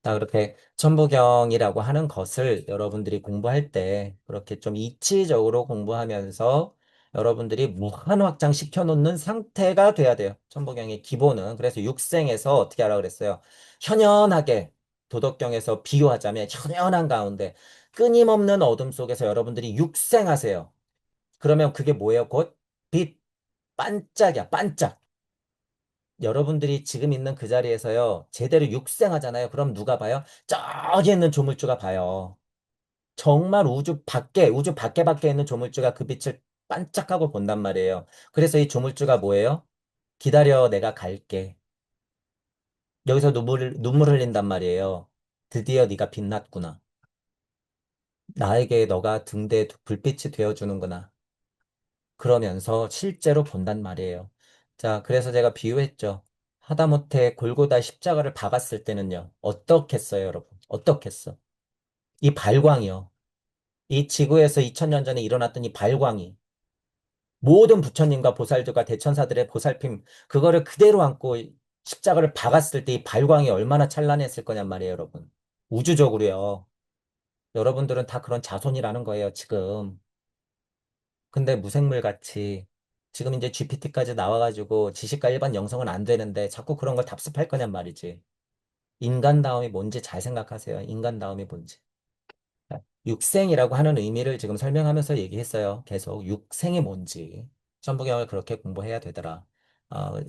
자, 그렇게 천부경이라고 하는 것을 여러분들이 공부할 때 그렇게 좀 이치적으로 공부하면서 여러분들이 무한 확장시켜 놓는 상태가 돼야 돼요. 천부경의 기본은. 그래서 육생에서 어떻게 하라 그랬어요? 현연하게 도덕경에서 비유하자면 현연한 가운데 끊임없는 어둠 속에서 여러분들이 육생하세요. 그러면 그게 뭐예요? 곧 빛, 반짝이야, 반짝. 여러분들이 지금 있는 그 자리에서요, 제대로 육생하잖아요. 그럼 누가 봐요? 저기 있는 조물주가 봐요. 정말 우주 밖에 있는 조물주가 그 빛을 반짝하고 본단 말이에요. 그래서 이 조물주가 뭐예요? 기다려, 내가 갈게. 여기서 눈물 흘린단 말이에요. 드디어 네가 빛났구나. 나에게 너가 등대에 불빛이 되어주는구나. 그러면서 실제로 본단 말이에요. 자, 그래서 제가 비유했죠. 하다못해 골고다 십자가를 박았을 때는요. 어떻겠어요, 여러분? 어떻겠어? 이 발광이요. 이 지구에서 2000년 전에 일어났던 이 발광이 모든 부처님과 보살들과 대천사들의 보살핌 그거를 그대로 안고 십자가를 박았을 때 이 발광이 얼마나 찬란했을 거냔 말이에요, 여러분. 우주적으로요. 여러분들은 다 그런 자손이라는 거예요, 지금. 근데 무생물 같이 지금 이제 GPT까지 나와가지고 지식과 일반 영성은 안 되는데 자꾸 그런 걸 답습할 거냔 말이지. 인간다움이 뭔지 잘 생각하세요. 인간다움이 뭔지. 육생이라고 하는 의미를 지금 설명하면서 얘기했어요. 계속 육생이 뭔지. 천부경을 그렇게 공부해야 되더라.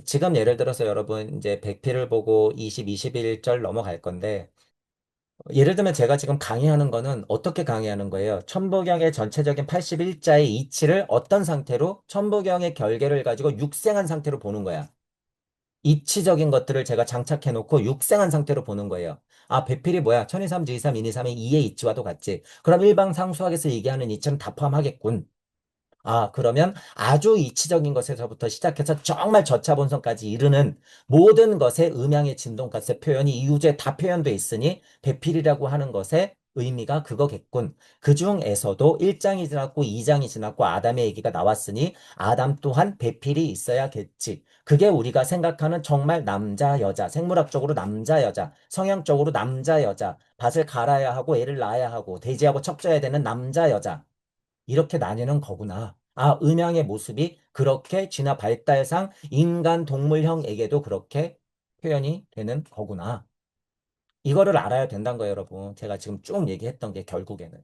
지금 예를 들어서 여러분 이제 백피를 보고 20, 21절 넘어갈 건데 예를 들면 제가 지금 강의하는 거는 어떻게 강의하는 거예요? 천부경의 전체적인 81자의 이치를 어떤 상태로 천부경의 결계를 가지고 육생한 상태로 보는 거야. 이치적인 것들을 제가 장착해 놓고 육생한 상태로 보는 거예요. 아, 배필이 뭐야? 천이삼, 지이삼, 인이삼의 이의 이치와도 같지. 그럼 일방상수학에서 얘기하는 이치는 다 포함하겠군. 아, 그러면 아주 이치적인 것에서부터 시작해서 정말 저차본성까지 이르는 모든 것의 음양의 진동값의 표현이 이 우주에 다 표현돼 있으니 배필이라고 하는 것의 의미가 그거겠군. 그 중에서도 1장이 지났고 2장이 지났고 아담의 얘기가 나왔으니 아담 또한 배필이 있어야겠지. 그게 우리가 생각하는 정말 남자, 여자, 생물학적으로 남자, 여자, 성향적으로 남자, 여자, 밭을 갈아야 하고 애를 낳아야 하고 돼지하고 척져야 되는 남자, 여자. 이렇게 나뉘는 거구나. 아, 음양의 모습이 그렇게 진화 발달상 인간 동물형에게도 그렇게 표현이 되는 거구나. 이거를 알아야 된다는 거예요, 여러분. 제가 지금 쭉 얘기했던 게 결국에는.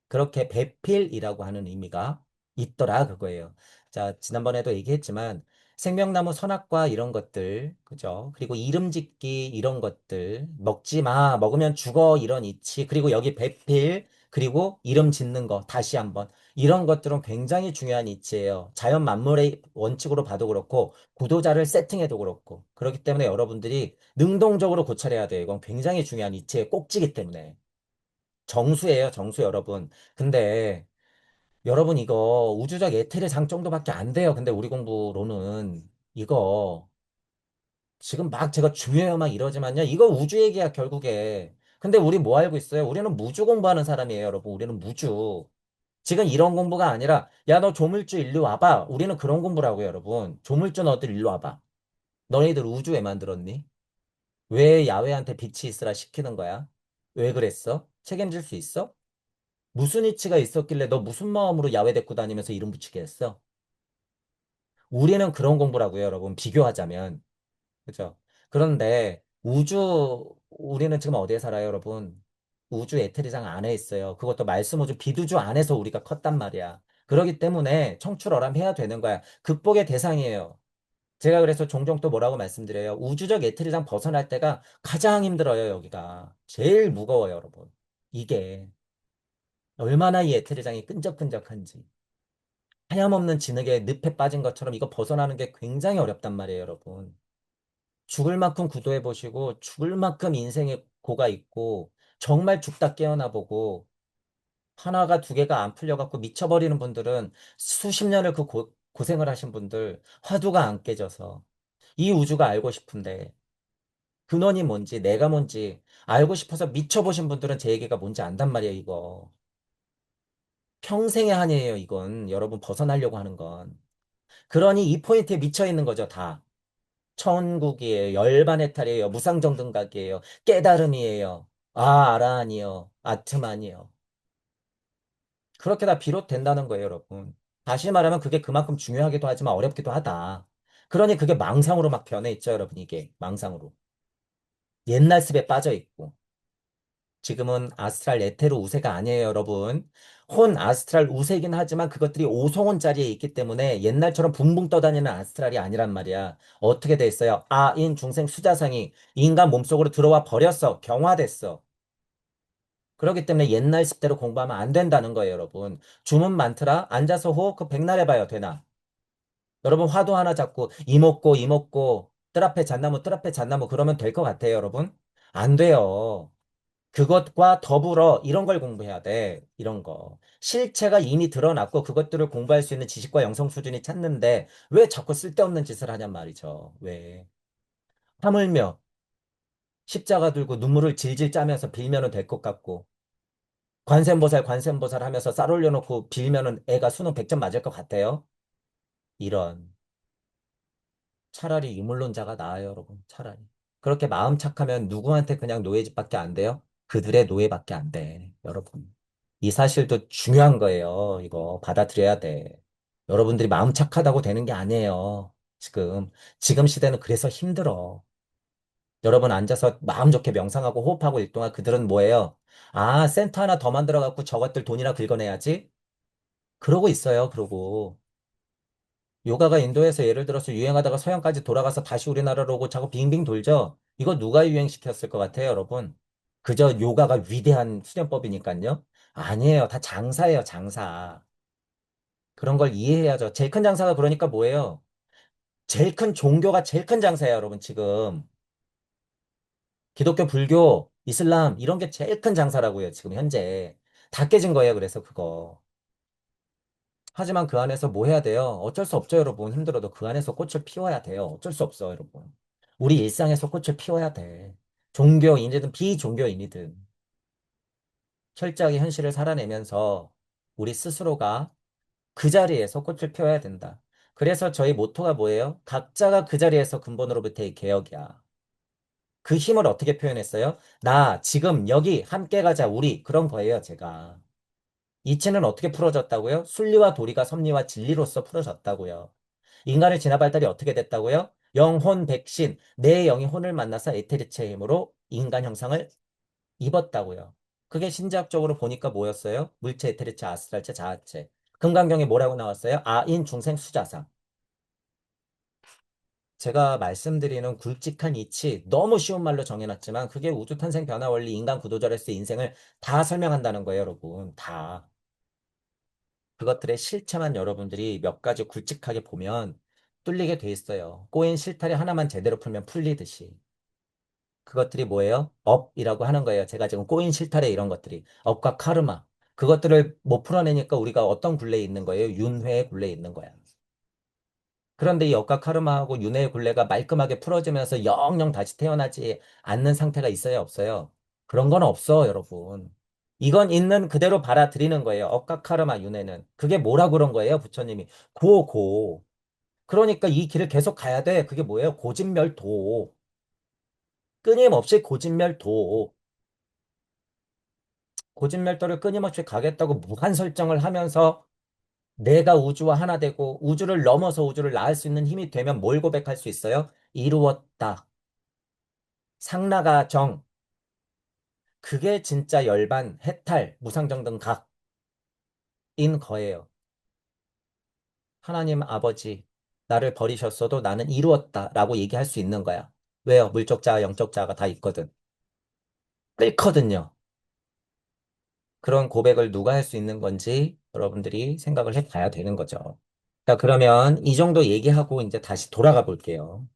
그렇게 배필이라고 하는 의미가 있더라, 그거예요. 자, 지난번에도 얘기했지만 생명나무 선악과 이런 것들, 그죠? 그리고 이름 짓기 이런 것들, 먹지 마, 먹으면 죽어 이런 이치, 그리고 여기 배필, 그리고 이름 짓는 거, 다시 한번. 이런 것들은 굉장히 중요한 이치예요. 자연 만물의 원칙으로 봐도 그렇고, 구도자를 세팅해도 그렇고. 그렇기 때문에 여러분들이 능동적으로 고찰해야 돼요. 이건 굉장히 중요한 이치의 꼭지기 때문에. 정수예요, 정수 여러분. 근데 여러분 이거 우주적 에테르 장 정도밖에 안 돼요. 근데 우리 공부로는 이거 지금 막 제가 중요해요 막 이러지만요. 이거 우주 얘기야 결국에. 근데 우리 뭐 알고 있어요? 우리는 무주 공부하는 사람이에요, 여러분. 우리는 무주. 지금 이런 공부가 아니라 야, 너 조물주 일로 와봐. 우리는 그런 공부라고요, 여러분. 조물주 너들 일로 와봐. 너희들 우주 왜 만들었니? 왜 야훼한테 빛이 있으라 시키는 거야? 왜 그랬어? 책임질 수 있어? 무슨 이치가 있었길래 너 무슨 마음으로 야외 데리고 다니면서 이름 붙이게 했어? 우리는 그런 공부라고요, 여러분. 비교하자면. 그죠? 그런데 우리는 지금 어디에 살아요, 여러분? 우주 에테리장 안에 있어요. 그것도 말씀 우주 비두주 안에서 우리가 컸단 말이야. 그러기 때문에 청출어람해야 되는 거야. 극복의 대상이에요. 제가 그래서 종종 또 뭐라고 말씀드려요. 우주적 에테리장 벗어날 때가 가장 힘들어요, 여기가. 제일 무거워요, 여러분. 이게 얼마나 이 에테리장이 끈적끈적한지. 하염없는 진흙에 늪에 빠진 것처럼 이거 벗어나는 게 굉장히 어렵단 말이에요, 여러분. 죽을 만큼 구도해 보시고, 죽을 만큼 인생의 고가 있고, 정말 죽다 깨어나 보고, 하나가 두 개가 안 풀려갖고 미쳐버리는 분들은 수십 년을 그 고생을 하신 분들, 화두가 안 깨져서, 이 우주가 알고 싶은데, 근원이 뭔지, 내가 뭔지, 알고 싶어서 미쳐보신 분들은 제 얘기가 뭔지 안단 말이에요, 이거. 평생의 한이에요, 이건. 여러분 벗어나려고 하는 건. 그러니 이 포인트에 미쳐 있는 거죠, 다. 천국이에요. 열반해탈이에요. 무상정등각이에요. 깨달음이에요. 아, 아라한이요. 아트만이요. 그렇게 다 비롯된다는 거예요, 여러분. 다시 말하면 그게 그만큼 중요하기도 하지만 어렵기도 하다. 그러니 그게 망상으로 막 변해 있죠, 여러분, 이게. 망상으로. 옛날 습에 빠져 있고. 지금은 아스트랄 에테르 우세가 아니에요, 여러분. 혼 아스트랄 우세긴 하지만 그것들이 오송혼 자리에 있기 때문에 옛날처럼 붕붕 떠다니는 아스트랄이 아니란 말이야. 어떻게 돼 있어요? 아인 중생 수자상이 인간 몸속으로 들어와 버렸어. 경화됐어. 그렇기 때문에 옛날 습대로 공부하면 안 된다는 거예요, 여러분. 주문 많더라? 앉아서 호흡 그 백날 해봐요, 되나? 여러분 화도 하나 잡고 이목고 이목고 뜰 앞에 잣나무 뜰 앞에 잣나무 그러면 될 것 같아요, 여러분? 안 돼요. 그것과 더불어 이런 걸 공부해야 돼. 이런 거. 실체가 이미 드러났고 그것들을 공부할 수 있는 지식과 영성 수준이 찾는데 왜 자꾸 쓸데없는 짓을 하냔 말이죠. 왜? 하물며 십자가 들고 눈물을 질질 짜면서 빌면은 될 것 같고 관세음보살 관세음보살 하면서 쌀 올려놓고 빌면은 애가 수능 100점 맞을 것 같아요. 이런. 차라리 유물론자가 나아요, 여러분. 차라리. 그렇게 마음 착하면 누구한테 그냥 노예집밖에 안 돼요? 그들의 노예밖에 안 돼, 여러분. 이 사실도 중요한 거예요. 이거 받아들여야 돼. 여러분들이 마음 착하다고 되는 게 아니에요. 지금 시대는 그래서 힘들어. 여러분 앉아서 마음 좋게 명상하고 호흡하고 일 동안 그들은 뭐예요? 아, 센터 하나 더 만들어갖고 저것들 돈이나 긁어내야지? 그러고 있어요, 그러고. 요가가 인도에서 예를 들어서 유행하다가 서양까지 돌아가서 다시 우리나라로 오고 자꾸 빙빙 돌죠? 이거 누가 유행시켰을 것 같아요, 여러분? 그저 요가가 위대한 수련법이니까요? 아니에요. 다 장사예요, 장사. 그런 걸 이해해야죠. 제일 큰 장사가 그러니까 뭐예요? 제일 큰 종교가 제일 큰 장사예요, 여러분, 지금. 기독교, 불교, 이슬람, 이런 게 제일 큰 장사라고요, 지금 현재. 다 깨진 거예요, 그래서 그거. 하지만 그 안에서 뭐 해야 돼요? 어쩔 수 없죠, 여러분. 힘들어도 그 안에서 꽃을 피워야 돼요. 어쩔 수 없어, 여러분. 우리 일상에서 꽃을 피워야 돼. 종교인이든 비종교인이든 철저하게 현실을 살아내면서 우리 스스로가 그 자리에서 꽃을 피워야 된다. 그래서 저희 모토가 뭐예요? 각자가 그 자리에서 근본으로부터의 개혁이야. 그 힘을 어떻게 표현했어요? 나, 지금, 여기, 함께 가자, 우리. 그런 거예요, 제가. 이치는 어떻게 풀어졌다고요? 순리와 도리가 섭리와 진리로서 풀어졌다고요. 인간의 진화 발달이 어떻게 됐다고요? 영혼 백신, 내 영이 혼을 만나서 에테리체의 힘으로 인간 형상을 입었다고요. 그게 신자학적으로 보니까 뭐였어요? 물체, 에테리체, 아스트랄체, 자아체. 금강경에 뭐라고 나왔어요? 아인, 중생, 수자상. 제가 말씀드리는 굵직한 이치 너무 쉬운 말로 정해놨지만 그게 우주 탄생 변화 원리 인간 구도절에서 인생을 다 설명한다는 거예요, 여러분. 다. 그것들의 실체만 여러분들이 몇 가지 굵직하게 보면 뚫리게 돼 있어요. 꼬인 실타래 하나만 제대로 풀면 풀리듯이. 그것들이 뭐예요? 업이라고 하는 거예요. 제가 지금 꼬인 실타래 이런 것들이. 업과 카르마. 그것들을 못 풀어내니까 우리가 어떤 굴레에 있는 거예요? 윤회의 굴레에 있는 거야. 그런데 이 역과 카르마하고 윤회의 굴레가 말끔하게 풀어지면서 영영 다시 태어나지 않는 상태가 있어요, 없어요? 그런 건 없어, 여러분. 이건 있는 그대로 받아들이는 거예요. 억과 카르마 윤회는. 그게 뭐라 그런 거예요, 부처님이. 고. 그러니까 이 길을 계속 가야 돼. 그게 뭐예요? 고진멸도. 끊임없이 고진멸도. 고진멸도를 끊임없이 가겠다고 무한 설정을 하면서 내가 우주와 하나 되고 우주를 넘어서 우주를 낳을 수 있는 힘이 되면 뭘 고백할 수 있어요? 이루었다. 상나가 정. 그게 진짜 열반, 해탈, 무상정등각인 거예요. 하나님 아버지, 나를 버리셨어도 나는 이루었다. 라고 얘기할 수 있는 거야. 왜요? 물적 자아, 영적 자아가 다 있거든. 끓거든요. 그런 고백을 누가 할 수 있는 건지 여러분들이 생각을 해봐야 되는 거죠. 자, 그러면 이 정도 얘기하고 이제 다시 돌아가 볼게요.